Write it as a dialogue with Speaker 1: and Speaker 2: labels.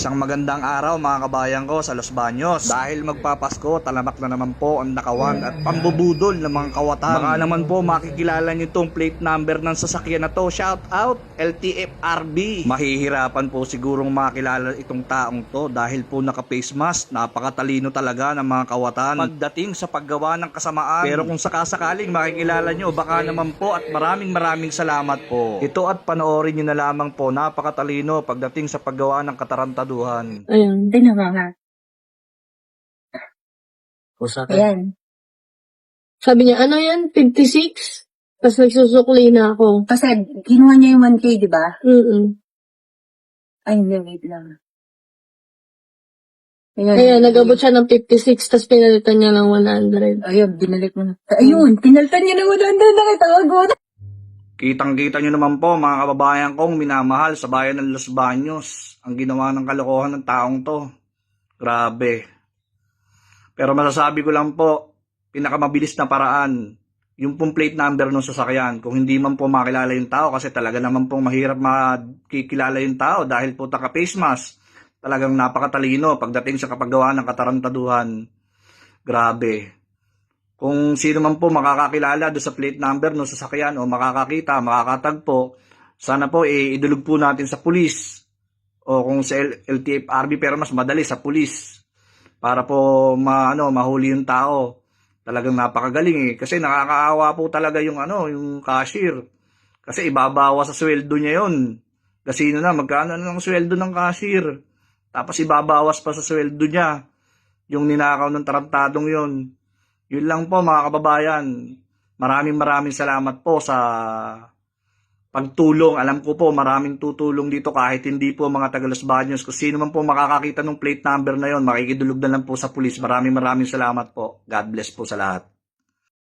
Speaker 1: Isang magandang araw mga kabayan ko sa Los Baños. Dahil magpapasko, talamak na naman po ang nakawan at pambubudol ng mga kawatan. Baka naman po makikilala nyo itong plate number ng sasakyan na to. Shout out LTFRB. Mahihirapan po sigurong makilala itong taong to dahil po naka-face mask. Napakatalino talaga ng mga kawatan pagdating sa paggawa ng kasamaan. Pero kung sakasakaling makikilala nyo, baka naman po at maraming salamat po. Ito at panoorin nyo na lamang po. Napakatalino pagdating sa paggawa ng katarantaduhan.
Speaker 2: Ayun, din na nga. Ayan.
Speaker 3: Sabi niya, ano yan? 56? Tapos nagsusukli na ako.
Speaker 2: Kasi kinuha niya yung 1K, di ba? Ay, hindi, wait lang.
Speaker 3: Kaya nag-abot siya ng 56, tapos pinalitan niya ng 100.
Speaker 2: Ayun, binalik mo na. Ayun, pinalitan niya ng 100, nakitawag mo na.
Speaker 1: Kitang-kita nyo naman po mga kababayan kong minamahal sa bayan ng Los Baños ang ginawa ng kalokohan ng taong to. Grabe. Pero masasabi ko lang po, pinakamabilis na paraan, yung pong plate number ng sasakyan. Kung hindi man po makilala yung tao, kasi talaga naman pong mahirap makikilala yung tao dahil po taka-face mask. Talagang napakatalino pagdating sa kapaggawa ng katarantaduhan. Grabe. Kung sino man po makakakilala do sa plate number ng sasakyan o makakakita, makakatagpo, sana po idulog po natin sa pulis o kung sa LTFRB, pero mas madali sa pulis para po mahuli yung tao. Talagang napakagaling kasi nakakaawa po talaga yung yung cashier. Kasi ibabawas sa sweldo niya yon. Kasi magkano ng sweldo ng cashier? Tapos ibabawas pa sa sweldo niya yung ninakaw ng tarantadong yon. Yun lang po mga kababayan. Maraming salamat po sa pagtulong. Alam ko po maraming tutulong dito kahit hindi po mga taga Los Baños. Kung sino man po makakakita ng plate number na yon, makikidulog na lang po sa pulis. Maraming salamat po. God bless po sa lahat.